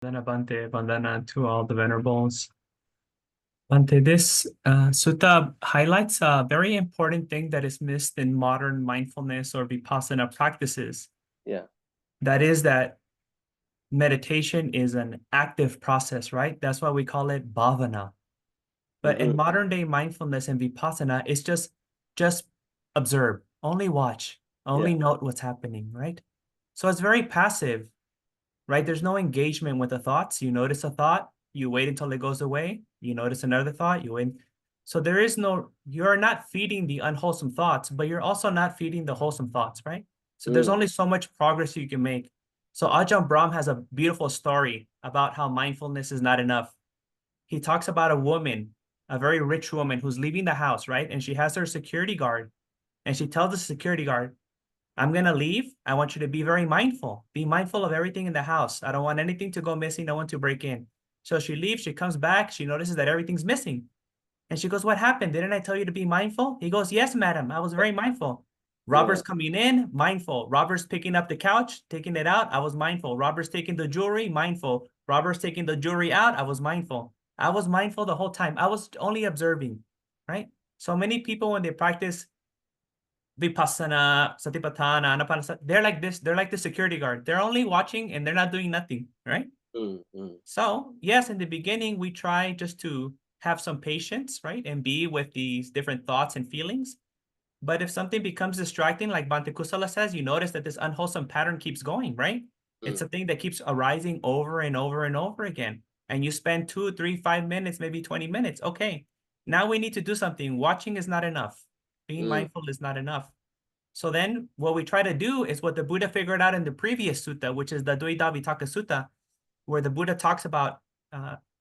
Vandana Bhante, Vandana to all the venerables. Bhante, this sutta highlights a very important thing that is missed in modern mindfulness or vipassana practices. Yeah. That is that meditation is an active process, right? That's why we call it bhavana. But in Mm-hmm. modern day mindfulness and vipassana, it's just observe, only watch, Yeah. only note what's happening, right? So it's very passive, right? There's no engagement with the thoughts. You notice a thought, you wait until it goes away. You notice another thought, you wait. So there is no, you're not feeding the unwholesome thoughts, but you're also not feeding the wholesome thoughts, right? So there's Mm. only so much progress you can make. So Ajahn Brahm has a beautiful story about how mindfulness is not enough. He talks about a woman, a very rich woman who's leaving the house, right? And she has her security guard. And she tells the security guard, I'm going to leave. I want you to be very mindful. Be mindful of everything in the house. I don't want anything to go missing. I want to break in. So she leaves. She comes back. She notices that everything's missing. And she goes, what happened? Didn't I tell you to be mindful? He goes, yes, madam. I was very mindful. Yeah. Robbers coming in, mindful. Robbers picking up the couch, taking it out. I was mindful. Robbers taking the jewelry, mindful. Robbers taking the jewelry out. I was mindful. I was mindful the whole time. I was only observing, right? So many people, when they practice vipassana, satipatthana, anapanasati, they're like this. They're like the security guard. They're only watching and they're not doing nothing, right? Mm-hmm. So, yes, in the beginning, we try just to have some patience, right? And be with these different thoughts and feelings. But if something becomes distracting, like Bhante Kusala says, you notice that this unwholesome pattern keeps going, right? It's Mm. a thing that keeps arising over and over and over again. And you spend 2, 3, 5 minutes, maybe 20 minutes. Okay, now we need to do something. Watching is not enough. Being Mm. mindful is not enough. So then what we try to do is what the Buddha figured out in the previous sutta, which is the Dvaita Vitaka Sutta, where the Buddha talks about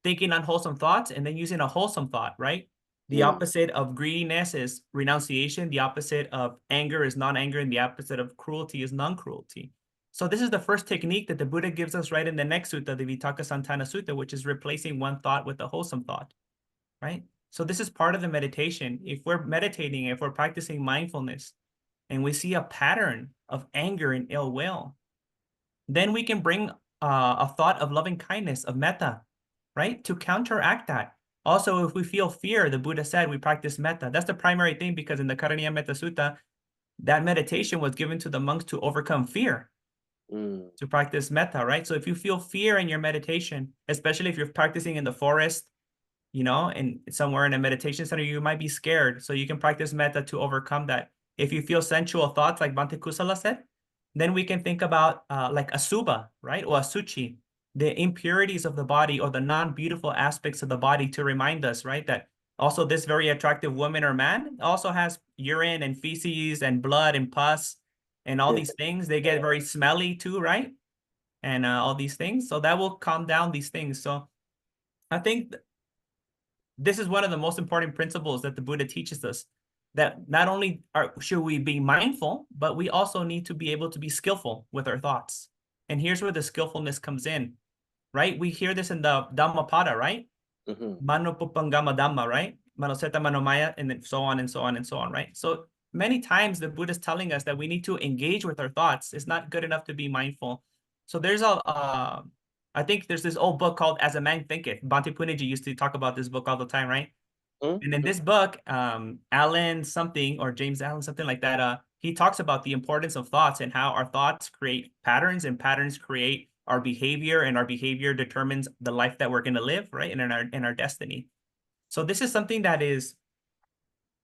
thinking unwholesome thoughts and then using a wholesome thought, right? The Mm. opposite of greediness is renunciation. The opposite of anger is non-anger, and the opposite of cruelty is non-cruelty. So this is the first technique that the Buddha gives us right in the next sutta, the Vitaka Santana Sutta, which is replacing one thought with a wholesome thought, right? So this is part of the meditation. If we're meditating, if we're practicing mindfulness, and we see a pattern of anger and ill will, then we can bring a thought of loving kindness, of metta, right? To counteract that. Also, if we feel fear, the Buddha said we practice metta. That's the primary thing because in the Karaniya Metta Sutta, that meditation was given to the monks to overcome fear, Mm. to practice metta, right? So if you feel fear in your meditation, especially if you're practicing in the forest, and somewhere in a meditation center, you might be scared. So you can practice metta to overcome that. If you feel sensual thoughts, like Bhante Kusala said, then we can think about like asubha, right? Or asuchi, the impurities of the body or the non-beautiful aspects of the body to remind us, right? That also this very attractive woman or man also has urine and feces and blood and pus and all these things. They get very smelly too, right? And all these things. So that will calm down these things. So I think this is one of the most important principles that the Buddha teaches us, that not only should we be mindful, but we also need to be able to be skillful with our thoughts. And here's where the skillfulness comes in, right? We hear this in the Dhammapada, right? Mm-hmm. Mano pupangama Dhamma, right? Manoseta manomaya, and then so on and so on and so on, right? So many times the Buddha is telling us that we need to engage with our thoughts. It's not good enough to be mindful. So there's I think there's this old book called As a Man Thinketh. Bhante Puniji used to talk about this book all the time, right? And in Mm-hmm. this book, Alan something or James Allen, something like that, he talks about the importance of thoughts and how our thoughts create patterns and patterns create our behavior and our behavior determines the life that we're going to live, right? And in our destiny. So this is something that is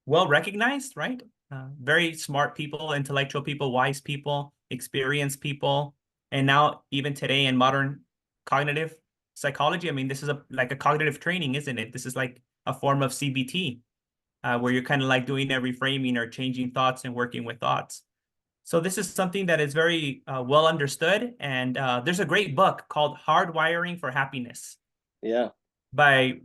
well recognized, right? Very smart people, intellectual people, wise people, experienced people. And now even today in modern cognitive psychology, I mean, this is like a cognitive training, isn't it? This is like a form of CBT, where you're kind of like doing a reframing or changing thoughts and working with thoughts. So this is something that is very well understood. And there's a great book called Hardwiring for Happiness Yeah. by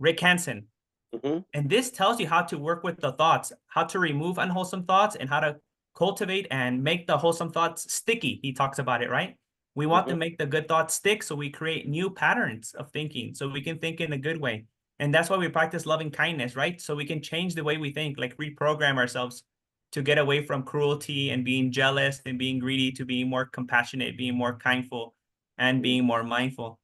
Rick Hansen. Mm-hmm. And this tells you how to work with the thoughts, how to remove unwholesome thoughts, and how to cultivate and make the wholesome thoughts sticky. He talks about it, right? We want Mm-hmm. to make the good thoughts stick, so we create new patterns of thinking so we can think in a good way. And that's why we practice loving kindness, right? So we can change the way we think, like reprogram ourselves to get away from cruelty and being jealous and being greedy to being more compassionate, being more kindful, and being more mindful.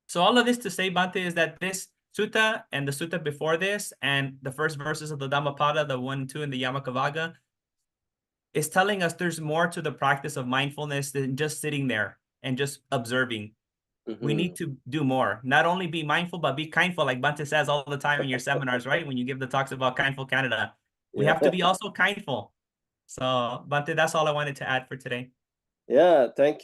So all of this to say, Bhante, is that this sutta and the sutta before this and the first verses of the Dhammapada, the 1 and 2 in the Yamakavaga, is telling us there's more to the practice of mindfulness than just sitting there and just observing. We need to do more. Not only be mindful, but be kindful, like Bhante says all the time in your seminars, right? When you give the talks about Kindful Canada. We Yeah. have to be also kindful. So, Bhante, that's all I wanted to add for today. Yeah, thank you.